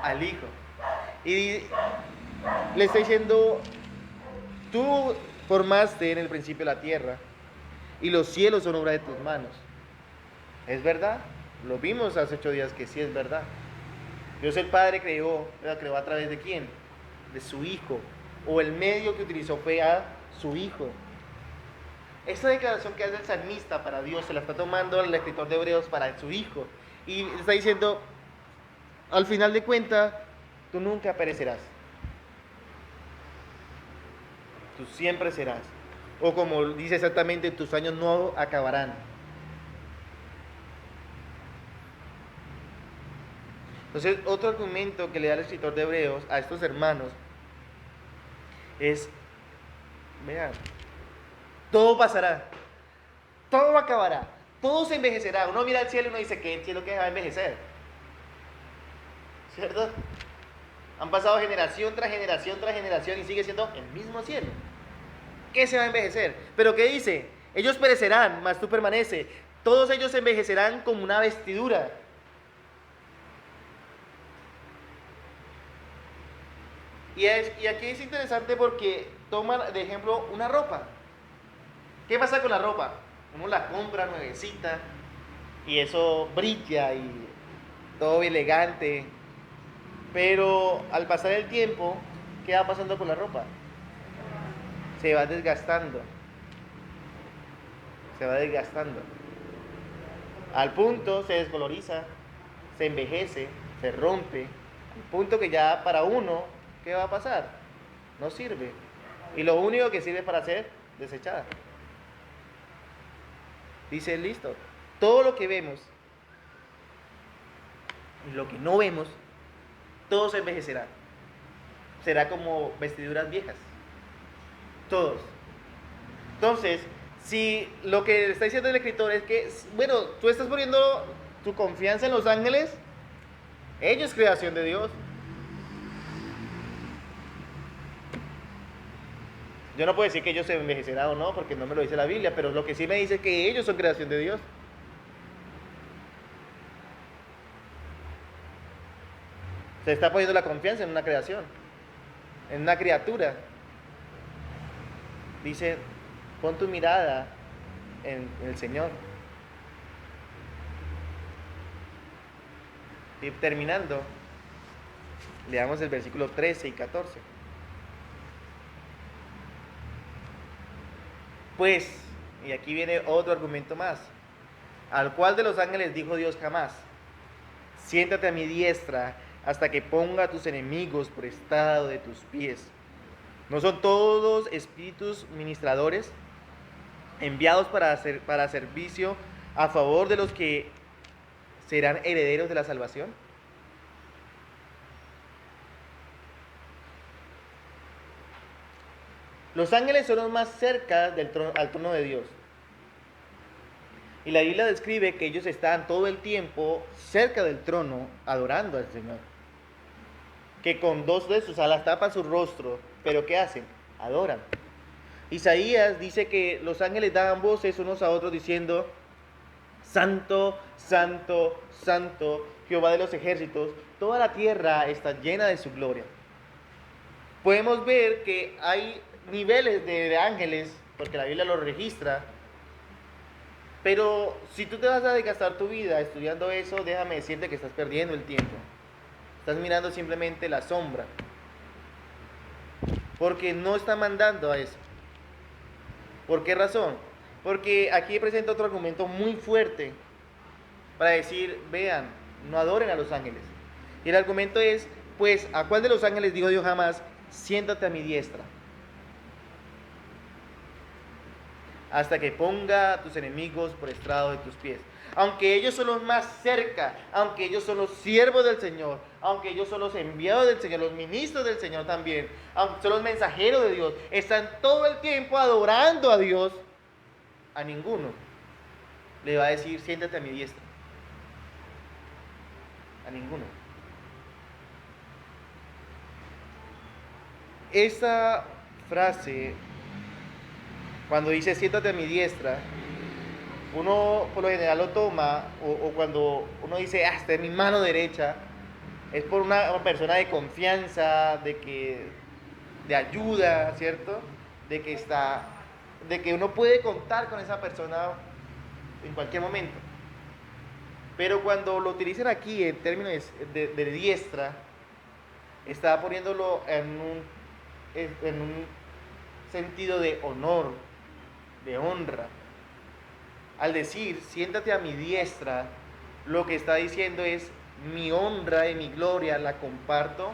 Al Hijo. Y le está diciendo, tú formaste en el principio la tierra y los cielos son obra de tus manos. ¿Es verdad? Lo vimos hace 8 días que sí es verdad. Dios el Padre creó a través de quién? De su Hijo. O el medio que utilizó fue a su Hijo. Esta declaración que hace el salmista para Dios se la está tomando el escritor de Hebreos para su Hijo. Y está diciendo, al final de cuentas, tú nunca perecerás. Tú siempre serás. O como dice exactamente, tus años no acabarán. Entonces, otro argumento que le da el escritor de Hebreos a estos hermanos es, vean, todo pasará, todo acabará, todo se envejecerá. Uno mira al cielo y uno dice, ¿qué el cielo que va a envejecer? ¿Cierto? Han pasado generación tras generación tras generación y sigue siendo el mismo cielo. ¿Qué se va a envejecer? Pero ¿qué dice? Ellos perecerán, mas tú permaneces. Todos ellos se envejecerán como una vestidura. Y aquí es interesante porque toma de ejemplo una ropa. ¿Qué pasa con la ropa? Uno la compra nuevecita y eso brilla y todo elegante. Pero al pasar el tiempo, ¿qué va pasando con la ropa? Se va desgastando. Se va desgastando. Al punto se descoloriza, se envejece, se rompe. Al punto que ya para uno, ¿qué va a pasar? No sirve. Y lo único que sirve para ser desechada. Dice, listo. Todo lo que vemos y lo que no vemos, todo se envejecerá. Será como vestiduras viejas. Todos. Entonces, si lo que está diciendo el escritor es que, bueno, tú estás poniendo tu confianza en los ángeles, ellos creación de Dios. Yo no puedo decir que ellos se envejecerán o no, porque no me lo dice la Biblia, pero lo que sí me dice es que ellos son creación de Dios. Se está poniendo la confianza en una creación, en una criatura. Dice, pon tu mirada en el Señor. Y terminando, leamos el versículo 13 y 14. Pues, y aquí viene otro argumento más, al cual de los ángeles dijo Dios jamás, siéntate a mi diestra hasta que ponga a tus enemigos por estrado de tus pies. ¿No son todos espíritus ministradores enviados para servicio a favor de los que serán herederos de la salvación? Los ángeles son los más cerca al trono de Dios. Y la Biblia describe que ellos están todo el tiempo cerca del trono adorando al Señor. Que con dos de sus alas tapan su rostro, pero ¿qué hacen? Adoran. Isaías dice que los ángeles daban voces unos a otros diciendo: Santo, Santo, Santo, Jehová de los ejércitos, toda la tierra está llena de su gloria. Podemos ver que hay niveles de ángeles, porque la Biblia lo registra, pero si tú te vas a desgastar tu vida estudiando eso, déjame decirte que estás perdiendo el tiempo. Estás mirando simplemente la sombra, porque no está mandando a eso. ¿Por qué razón? Porque aquí presenta otro argumento muy fuerte para decir: vean, no adoren a los ángeles. Y el argumento es: pues, ¿a cuál de los ángeles dijo Dios jamás: siéntate a mi diestra hasta que ponga a tus enemigos por estrado de tus pies? Aunque ellos son los más cerca, aunque ellos son los siervos del Señor, aunque ellos son los enviados del Señor, los ministros del Señor también, aunque son los mensajeros de Dios, están todo el tiempo adorando a Dios, a ninguno le va a decir: siéntate a mi diestra. A ninguno. Esta frase, cuando dice siéntate a mi diestra, uno por lo general lo toma, o cuando uno dice esta es mi mano derecha, es por una persona de confianza, de ayuda, ¿cierto? De que uno puede contar con esa persona en cualquier momento. Pero cuando lo utilizan aquí en términos de diestra, está poniéndolo en un sentido de honor, de honra. Al decir siéntate a mi diestra, lo que está diciendo es: mi honra y mi gloria la comparto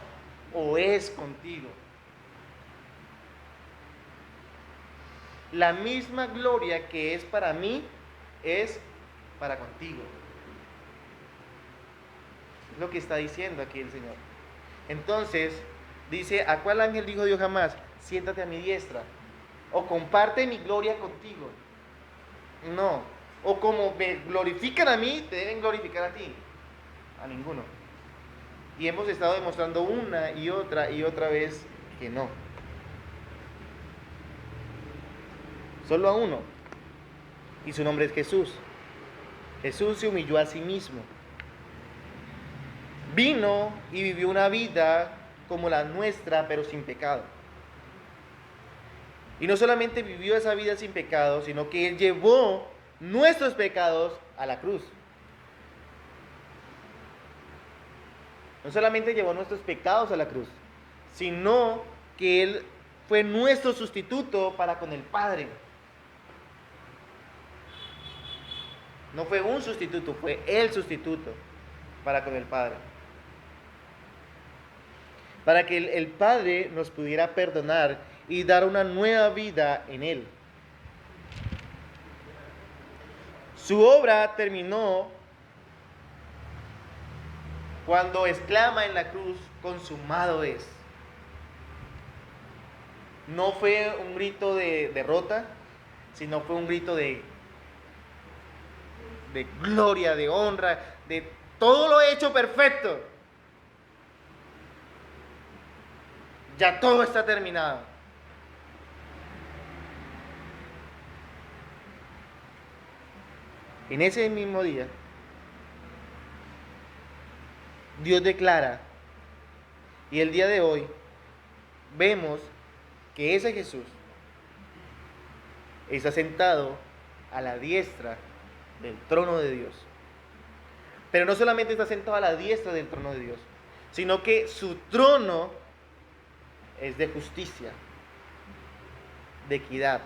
o es contigo. La misma gloria que es para mí es para contigo. Es lo que está diciendo aquí el Señor. Entonces dice: ¿a cuál ángel dijo Dios jamás: siéntate a mi diestra? O comparte mi gloria contigo. No. O como me glorifican a mí, te deben glorificar a ti. A ninguno. Y hemos estado demostrando una y otra vez que no. Solo a uno. Y su nombre es Jesús. Jesús se humilló a sí mismo. Vino y vivió una vida como la nuestra, pero sin pecado. Y no solamente vivió esa vida sin pecado, sino que Él llevó nuestros pecados a la cruz. No solamente llevó nuestros pecados a la cruz, sino que Él fue nuestro sustituto para con el Padre. No fue un sustituto, fue el sustituto para con el Padre. Para que el Padre nos pudiera perdonar y dar una nueva vida en Él. Su obra terminó cuando exclama en la cruz: consumado es. No fue un grito de derrota, sino fue un grito de gloria, de honra, de todo lo hecho perfecto. Ya todo está terminado. En ese mismo día, Dios declara, y el día de hoy vemos que ese Jesús está sentado a la diestra del trono de Dios. Pero no solamente está sentado a la diestra del trono de Dios, sino que su trono es de justicia, de equidad.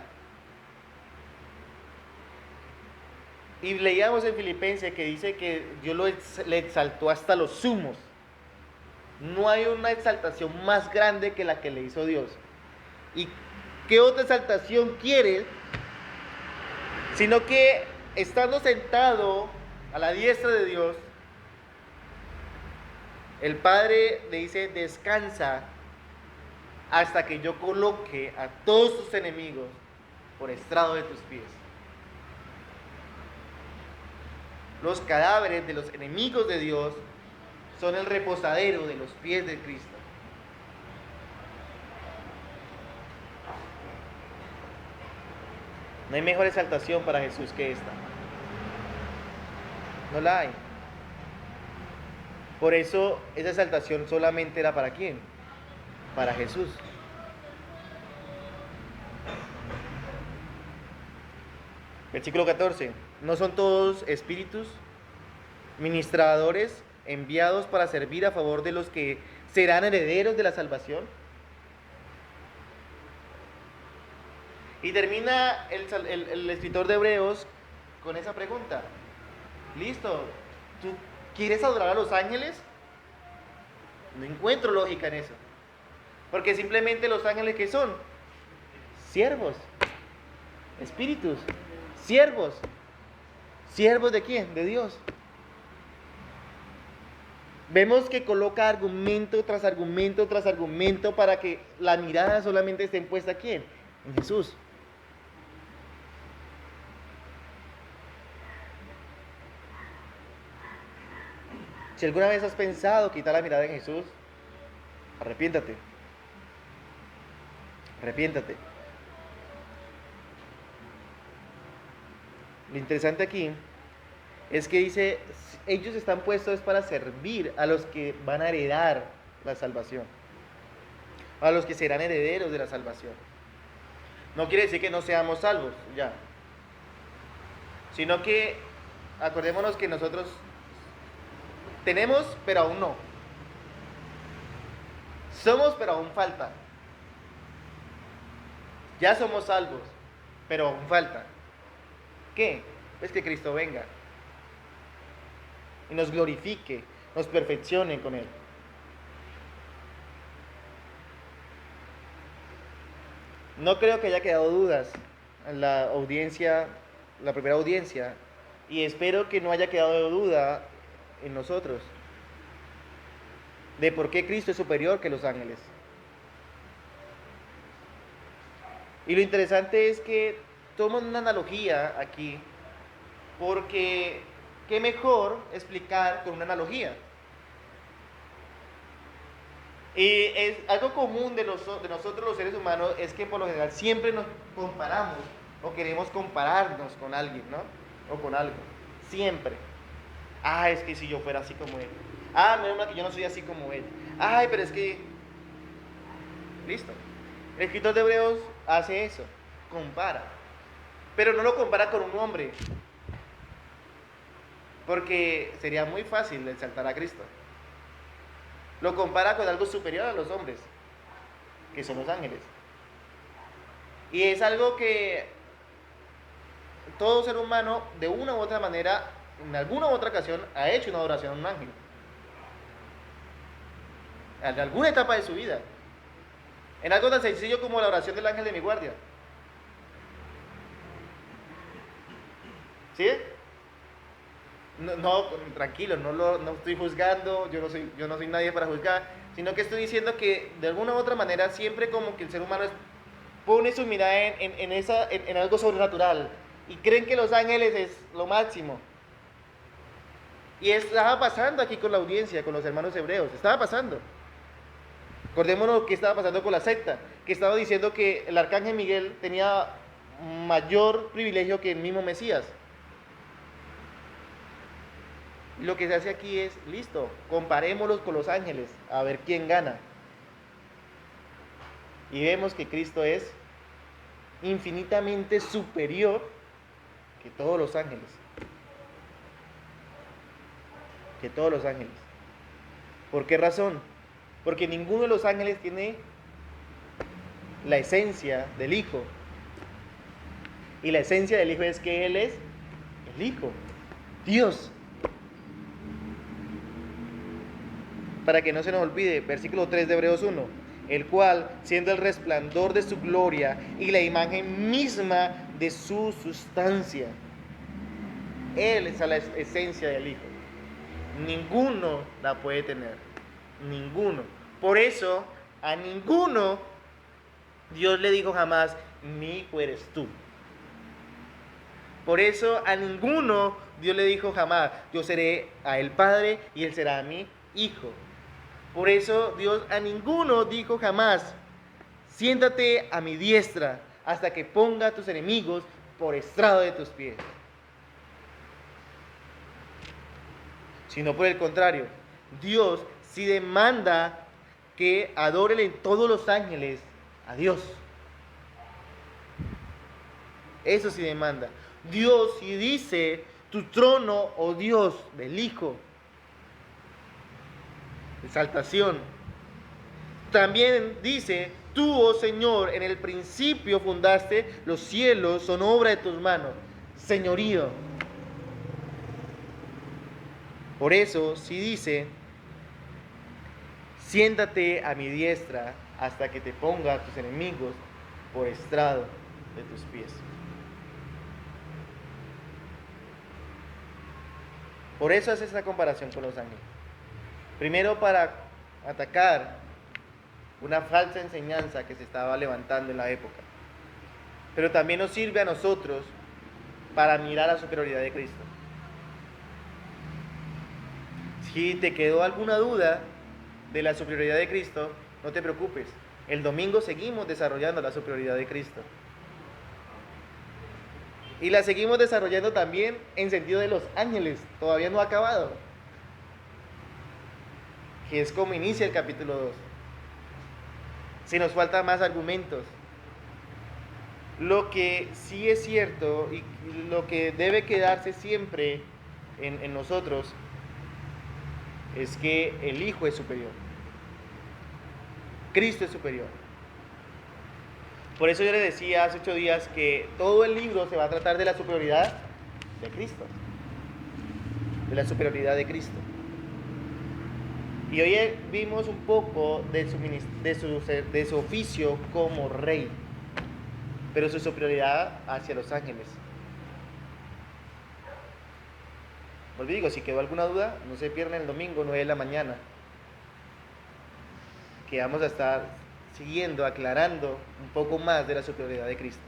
Y leíamos en Filipenses que dice que Dios le exaltó hasta los sumos. No hay una exaltación más grande que la que le hizo Dios. ¿Y qué otra exaltación quiere? Sino que estando sentado a la diestra de Dios, el Padre le dice: descansa hasta que yo coloque a todos tus enemigos por estrado de tus pies. Los cadáveres de los enemigos de Dios son el reposadero de los pies de Cristo. No hay mejor exaltación para Jesús que esta. No la hay. Por eso esa exaltación solamente era para ¿quién? Para Jesús. Versículo 14. ¿No son todos espíritus ministradores enviados para servir a favor de los que serán herederos de la salvación? Y termina el escritor de Hebreos con esa pregunta. Listo, ¿tú quieres adorar a los ángeles? No encuentro lógica en eso. Porque simplemente los ángeles, ¿qué son? Siervos, espíritus, siervos. ¿Siervos de quién? De Dios. Vemos que coloca argumento tras argumento tras argumento para que la mirada solamente esté puesta ¿a quién? En Jesús. Si alguna vez has pensado quitar la mirada en Jesús, arrepiéntate. Arrepiéntate. Lo interesante aquí es que dice, ellos están puestos para servir a los que van a heredar la salvación, a los que serán herederos de la salvación. No quiere decir que no seamos salvos, ya, sino que acordémonos que nosotros tenemos, pero aún no. Somos, pero aún falta. Ya somos salvos, pero aún falta. ¿Qué? Pues que Cristo venga y nos glorifique, nos perfeccione con Él. No creo que haya quedado dudas en la audiencia, la primera audiencia, y espero que no haya quedado duda en nosotros de por qué Cristo es superior que los ángeles. Y lo interesante es que tomo una analogía aquí, porque qué mejor explicar con una analogía. Y es algo común de nosotros los seres humanos, es que por lo general siempre nos comparamos o queremos compararnos con alguien, ¿no? O con algo, siempre. Ah, es que si yo fuera así como él. Ah, menos mal que yo no soy así como él. Ay, pero es que... Listo. El escritor de Hebreos hace eso, compara. Pero no lo compara con un hombre, porque sería muy fácil exaltar a Cristo. Lo compara con algo superior a los hombres, que son los ángeles. Y es algo que todo ser humano, de una u otra manera, en alguna u otra ocasión, ha hecho una adoración a un ángel. En alguna etapa de su vida. En algo tan sencillo como la oración del ángel de mi guardia. ¿Sí? No, tranquilo, no estoy juzgando, yo no soy nadie para juzgar, sino que estoy diciendo que de alguna u otra manera siempre como que el ser humano pone su mirada en algo sobrenatural y creen que los ángeles es lo máximo. Y estaba pasando aquí con la audiencia, con los hermanos hebreos, estaba pasando. Acordémonos que estaba pasando con la secta, que estaba diciendo que el arcángel Miguel tenía mayor privilegio que el mismo Mesías. Y lo que se hace aquí es, listo, comparémoslos con los ángeles, a ver quién gana. Y vemos que Cristo es infinitamente superior que todos los ángeles. Que todos los ángeles. ¿Por qué razón? Porque ninguno de los ángeles tiene la esencia del Hijo. Y la esencia del Hijo es que Él es El Hijo, Dios. Para que no se nos olvide, versículo 3 de Hebreos 1, el cual, siendo el resplandor de su gloria y la imagen misma de su sustancia, Él es la esencia del Hijo. Ninguno la puede tener, ninguno. Por eso, a ninguno Dios le dijo jamás, mi hijo eres tú. Por eso a ninguno Dios le dijo jamás, yo seré a él padre y él será a mí hijo. Por eso Dios a ninguno dijo jamás, siéntate a mi diestra hasta que ponga a tus enemigos por estrado de tus pies. Sino por el contrario, Dios sí demanda que adoren todos los ángeles a Dios. Eso sí demanda. Dios sí dice, tu trono, oh Dios, del Hijo. Exaltación. También dice, tú, oh Señor, en el principio fundaste los cielos, son obra de tus manos. Señorío. Por eso sí dice, siéntate a mi diestra hasta que te ponga a tus enemigos por estrado de tus pies. Por eso hace esta comparación con los ángeles. Primero para atacar una falsa enseñanza que se estaba levantando en la época. Pero también nos sirve a nosotros para mirar la superioridad de Cristo. Si te quedó alguna duda de la superioridad de Cristo, no te preocupes. El domingo seguimos desarrollando la superioridad de Cristo. Y la seguimos desarrollando también en sentido de los ángeles. Todavía no ha acabado. Que es como inicia el capítulo 2. Si nos faltan más argumentos. Lo que sí es cierto y lo que debe quedarse siempre en nosotros es que el Hijo es superior. Cristo es superior. Por eso yo le decía hace 8 días que todo el libro se va a tratar de la superioridad de Cristo. De la superioridad de Cristo. Y hoy vimos un poco de su oficio como rey, pero su superioridad hacia los ángeles. Os digo, si quedó alguna duda, no se pierdan el domingo 9 de la mañana, que vamos a estar siguiendo, aclarando un poco más de la superioridad de Cristo.